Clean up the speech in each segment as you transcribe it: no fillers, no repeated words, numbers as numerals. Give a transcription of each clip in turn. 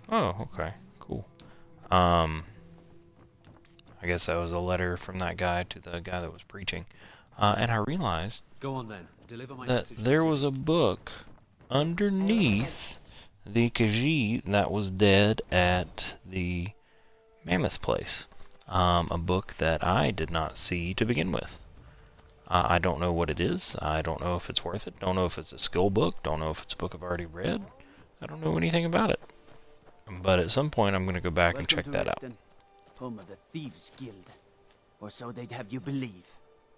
Oh, okay. Cool. I guess that was a letter from that guy to the guy that was preaching. And I realized Go on then. Deliver my that message to there was Ciri. a book underneath the Khajiit that was dead at the Mammoth place. A book that I did not see to begin with. I don't know what it is. I don't know if it's worth it. Don't know if it's a skill book. Don't know if it's a book I've already read. I don't know anything about it. But at some point I'm going to go back and Welcome check to that out. Riften, home of the Thieves Guild. Or so they'd have you believe.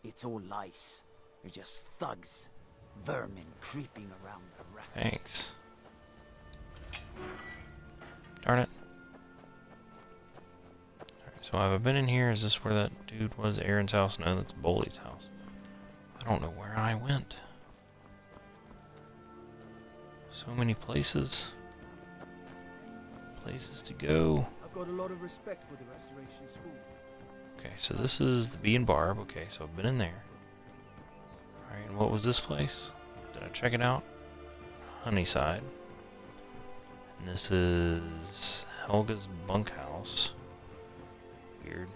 It's all lies. They're just thugs. Vermin creeping around the raft. Thanks. Darn it. Alright, so have I been in here? Is this where that dude was? Aaron's house? No, that's Bully's house. I don't know where I went. So many places. Places to go. I've got a lot of respect for the Restoration School. Okay, so this is the Bee and Barb. Okay, so I've been in there. Alright, and what was this place? Did I check it out? Honeyside. And this is Helga's bunkhouse. Weird.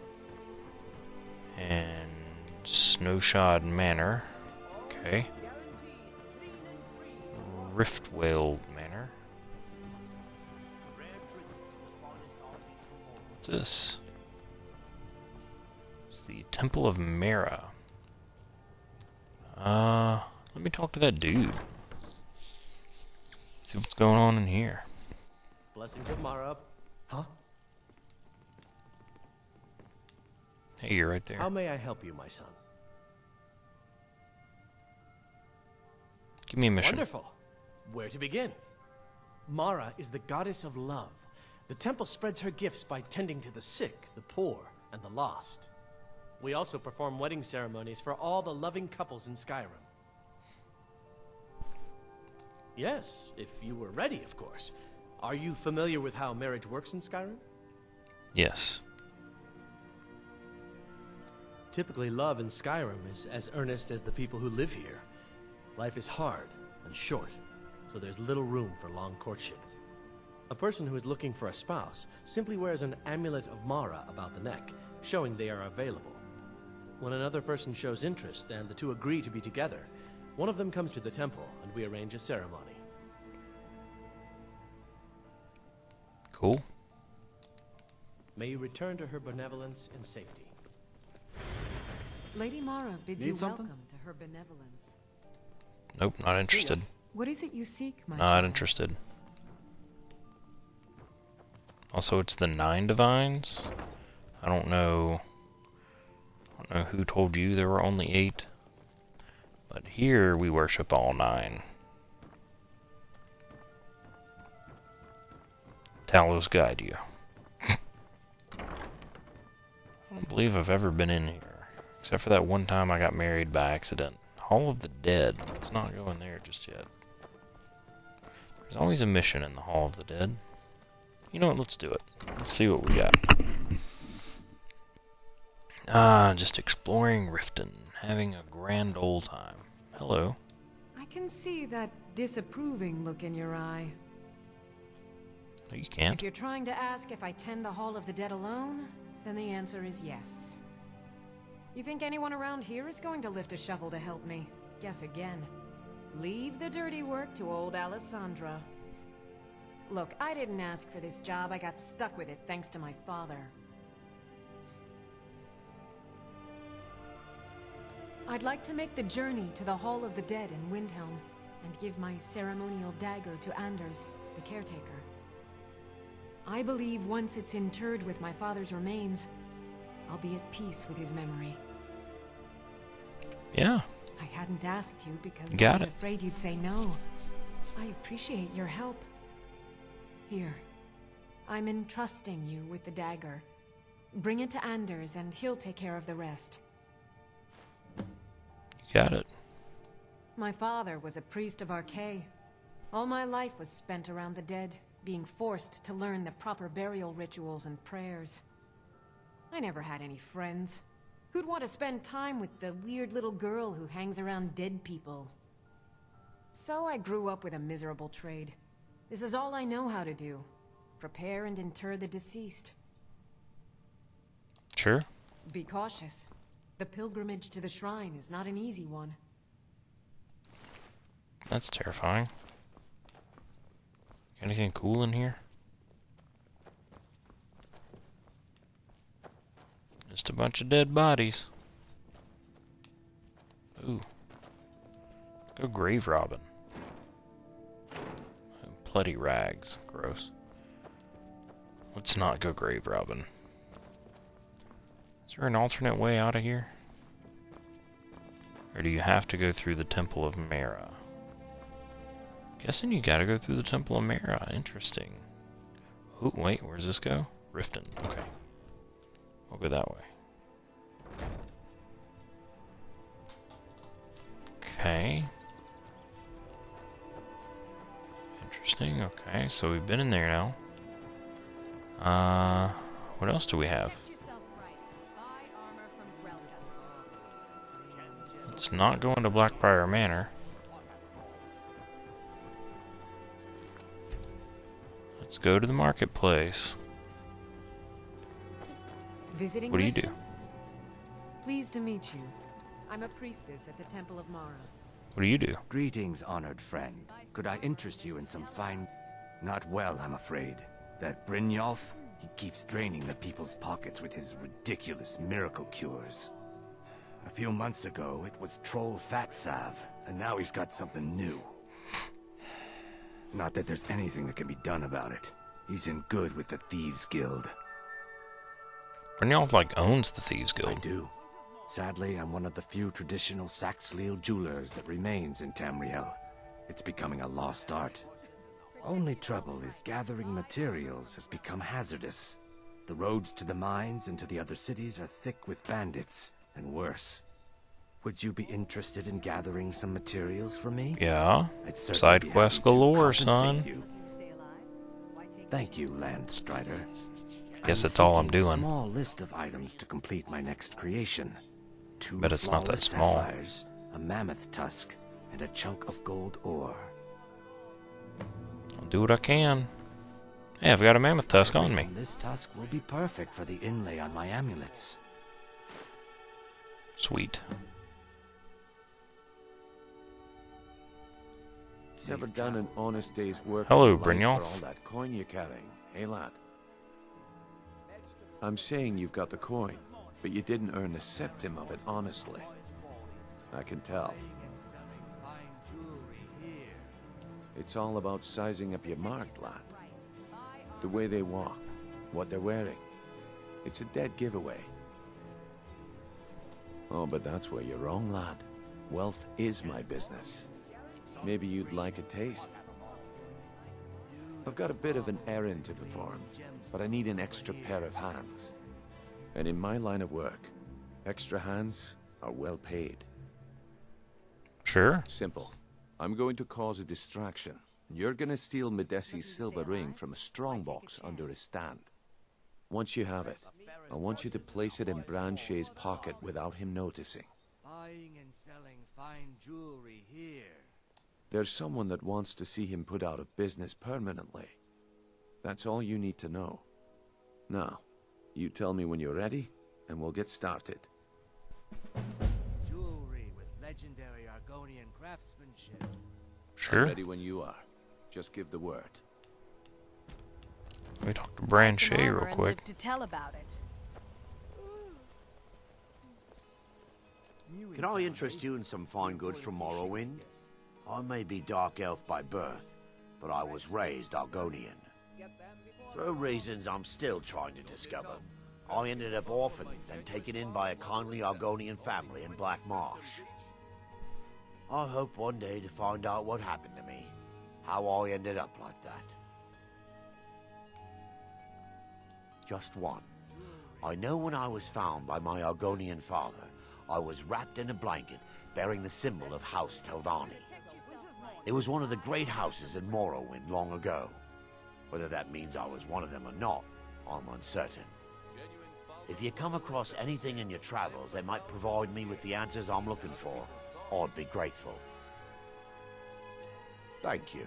And Snowshod Manor. Okay. Riftwale Manor. What's this? It's the Temple of Mara. Let me talk to that dude. See what's going on in here. Blessings of Mara. Huh? Hey, you're right there. How may I help you, my son? Give me a mission. Wonderful. Where to begin? Mara is the goddess of love. The temple spreads her gifts by tending to the sick, the poor, and the lost. We also perform wedding ceremonies for all the loving couples in Skyrim. Yes, if you were ready, of course. Are you familiar with how marriage works in Skyrim? Yes. Typically, love in Skyrim is as earnest as the people who live here. Life is hard and short, so there's little room for long courtship. A person who is looking for a spouse simply wears an amulet of Mara about the neck, showing they are available. When another person shows interest and the two agree to be together, one of them comes to the temple and we arrange a ceremony. Cool. May you return to her benevolence in safety. Lady Mara bids Need you something? welcome to her benevolence. Nope, not interested. What is it you seek, my Not child? interested. Also, it's the 9 divines. I don't know who told you there were only 8. But here we worship all 9. Talos guide you. I don't believe I've ever been in here. Except for that one time I got married by accident. Hall of the Dead. Let's not go in there just yet. There's always a mission in the Hall of the Dead. You know what? Let's do it. Let's see what we got. Just exploring Riften. Having a grand old time. Hello. I can see that disapproving look in your eye. No, you can't. If you're trying to ask if I tend the Hall of the Dead alone, then the answer is yes. You think anyone around here is going to lift a shovel to help me? Guess again. Leave the dirty work to old Alessandra. Look, I didn't ask for this job. I got stuck with it thanks to my father. I'd like to make the journey to the Hall of the Dead in Windhelm and give my ceremonial dagger to Anders, the caretaker. I believe once it's interred with my father's remains, I'll be at peace with his memory. Yeah. I hadn't asked you because I Got was it. afraid you'd say no. I appreciate your help. Here, I'm entrusting you with the dagger. Bring it to Anders and he'll take care of the rest. You got it. My father was a priest of Archay. All my life was spent around the dead, being forced to learn the proper burial rituals and prayers. I never had any friends. Who'd want to spend time with the weird little girl who hangs around dead people? So I grew up with a miserable trade. This is all I know how to do. prepare and inter the deceased. Sure. Be cautious. The pilgrimage to the shrine is not an easy one. That's terrifying. Anything cool in here? Just a bunch of dead bodies. Ooh. Let's go grave robbing. Bloody rags. Gross. Let's not go grave robbing. Is there an alternate way out of here? Or do you have to go through the Temple of Mara? Guessing you gotta go through the Temple of Mara. Interesting. Oh, wait, where's this go? Riften. Okay. I'll go that way. Okay. Interesting. Okay, so we've been in there now. What else do we have? Let's not go into Blackbriar Manor. Let's go to the marketplace. Visiting What do you do? Riften? Pleased to meet you. I'm a priestess at the Temple of Mara. What do you do? Greetings, honored friend. Could I interest you in some fine... Not well, I'm afraid. That Brynjolf, he keeps draining the people's pockets with his ridiculous miracle cures. A few months ago, it was Troll Fat Salve, and now he's got something new. Not that there's anything that can be done about it. He's in good with the Thieves Guild. Brynjolf, like, owns the Thieves I Guild. do. Sadly, I'm one of the few traditional Saxhleel jewelers that remains in Tamriel. It's becoming a lost art. Only trouble is gathering materials has become hazardous. The roads to the mines and to the other cities are thick with bandits, and worse. Would you be interested in gathering some materials for me? Yeah. I'd certainly Side be quest happy to galore, compensate son. you. Thank you, Landstrider. Guess that's all I'm seeking a doing. Small list of items to complete my next creation. 2 Bet it's not that flawless small. sapphires, a mammoth tusk, and a chunk of gold ore. I'll do what I can. Hey, I've got a mammoth tusk on me. From this tusk will be perfect for the inlay on my amulets. Sweet. Never done an honest day's work. Hello, in life Brynjolf. For all that coin you're carrying, hey lad? I'm saying you've got the coin, but you didn't earn a septim of it honestly. I can tell. It's all about sizing up your mark, lad. The way they walk, what they're wearing. It's a dead giveaway. Oh, but that's where you're wrong, lad. Wealth is my business. Maybe you'd like a taste. I've got a bit of an errand to perform, but I need an extra pair of hands. And in my line of work, extra hands are well paid. Sure. Simple. I'm going to cause a distraction. You're gonna steal Medesi's silver ring from a strongbox under his stand. Once you have it, I want you to place it in Branche's pocket without him noticing. Buying and selling fine jewelry here. There's someone that wants to see him put out of business permanently. That's all you need to know. Now, you tell me when you're ready, and we'll get started. Jewelry with legendary Argonian craftsmanship. Sure. I'm ready when you are. Just give the word. Let me talk to Buy some Branche armor real and quick. live to tell about it. Can I interest you in some fine goods from Morrowind? I may be Dark Elf by birth, but I was raised Argonian. For reasons I'm still trying to discover, I ended up orphaned, then taken in by a kindly Argonian family in Black Marsh. I hope one day to find out what happened to me, how I ended up like that. Just one. I know when I was found by my Argonian father, I was wrapped in a blanket bearing the symbol of House Telvanni. It was one of the great houses in Morrowind long ago. Whether that means I was one of them or not, I'm uncertain. If you come across anything in your travels that might provide me with the answers I'm looking for, I'd be grateful. Thank you.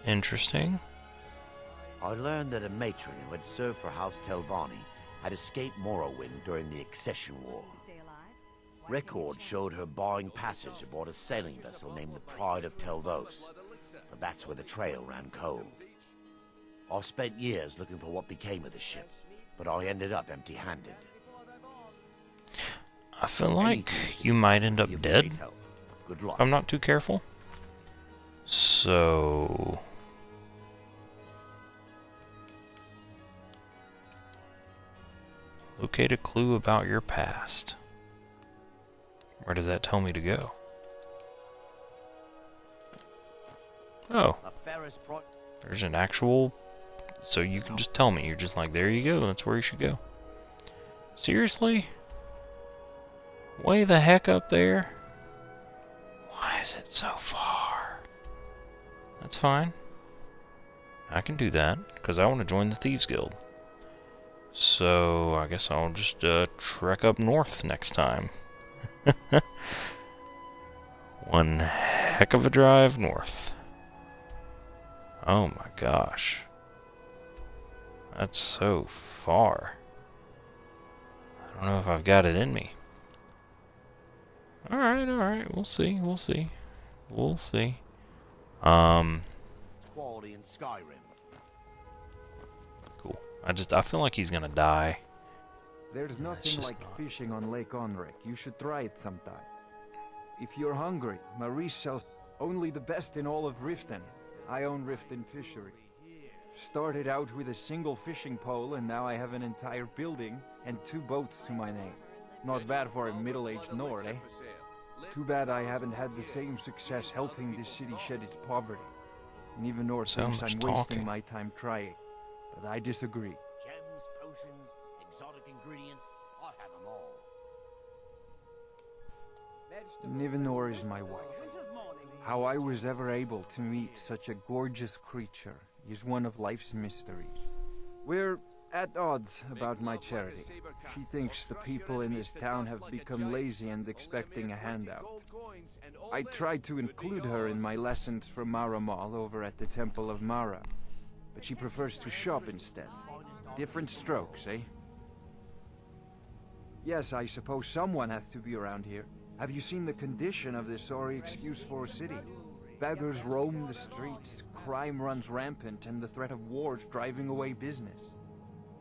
Interesting. I learned that a matron who had served for House Telvanni had escaped Morrowind during the Accession War. Records showed her buying passage aboard a sailing vessel named the Pride of Telvos, but that's where the trail ran cold. I spent years looking for what became of the ship, but I ended up empty-handed. I feel like you might end up dead Good luck. if I'm not too careful. So... locate a clue about your past. Where does that tell me to go? Oh, there's an actual... so you can just tell me. You're just like, there you go, that's where you should go. Seriously? Way the heck up there? Why is it so far? That's fine. I can do that, because I want to join the Thieves Guild. So, I guess I'll just trek up north next time. One heck of a drive north. Oh my gosh. That's so far. I don't know if I've got it in me. Alright, we'll see. We'll see. Quality in Skyrim. Cool. I feel like he's gonna die. There's nothing like fishing on Lake Onrek. You should try it sometime. If you're hungry, Maurice sells only the best in all of Riften. I own Riften Fishery. Started out with a single fishing pole, and now I have an entire building and 2 boats to my name. Not bad for a middle-aged Nord, eh? Too bad I haven't had the same success helping this city shed its poverty. And even Nord thinks I'm wasting my time trying. But I disagree. Gems, potions, exotic ingredients, I have them all. Nivenor is my wife. How I was ever able to meet such a gorgeous creature is one of life's mysteries. We're at odds about my charity. She thinks the people in this town have become lazy and expecting a handout. I tried to include her in my lessons from Mara Mall over at the Temple of Mara, but she prefers to shop instead. Different strokes, eh? Yes, I suppose someone has to be around here. Have you seen the condition of this sorry excuse for a city? Beggars roam the streets, crime runs rampant, and the threat of war's driving away business.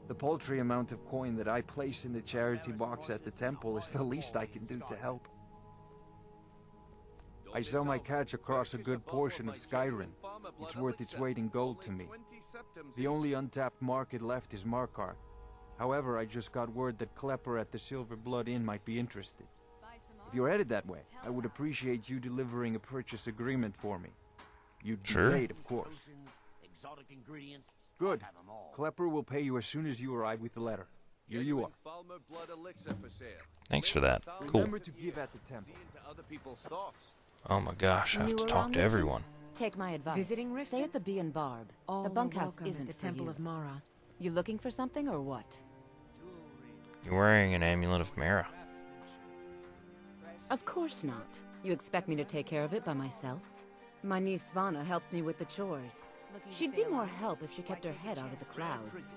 The paltry amount of coin that I place in the charity box at the temple is the least I can do to help. I sell my catch across a good portion of Skyrim. It's worth its weight in gold to me. The only untapped market left is Markarth. However, I just got word that Klepper at the Silver Blood Inn might be interested. If you're headed that way, I would appreciate you delivering a purchase agreement for me. You'd be paid, of course. Good. Klepper will pay you as soon as you arrive with the letter. Here you are. Thanks for that. Cool. Remember to give at the temple. Oh my gosh, I have to talk to everyone. Take my advice. Visiting Riften? Stay at the Bee and Barb. All the bunkhouse welcome isn't at the for Temple you. of Mara. You looking for something or what? You're wearing an amulet of Mara. Of course not. You expect me to take care of it by myself? My niece Svana helps me with the chores. She'd be more help if she kept her head out of the clouds.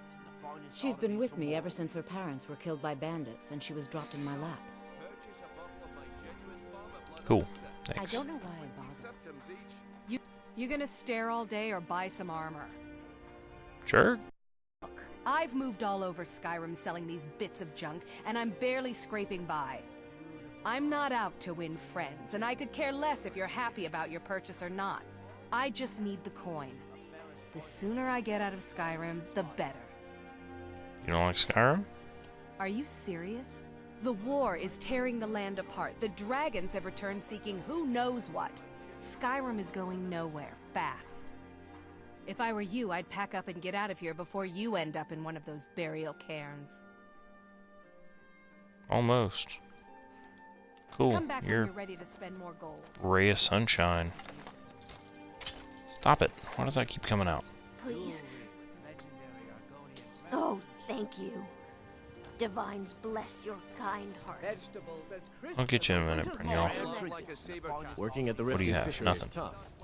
She's been with me ever since her parents were killed by bandits and she was dropped in my lap. Cool. Thanks. I don't know why I bothered. You gonna stare all day or buy some armor? Sure. I've moved all over Skyrim selling these bits of junk, and I'm barely scraping by. I'm not out to win friends, and I could care less if you're happy about your purchase or not. I just need the coin. The sooner I get out of Skyrim, the better. You don't like Skyrim? Are you serious? The war is tearing the land apart. The dragons have returned seeking who knows what. Skyrim is going nowhere, fast. If I were you, I'd pack up and get out of here before you end up in one of those burial cairns. Almost. Cool. Come back when You're you're ready to spend more gold. ray of sunshine. Stop it. Why does that keep coming out? Please. Oh, thank you. Divines bless your kind heart. I'll get you in a minute, Brynjolf. Working at the What do you Riften have? Fishery Nothing. is tough.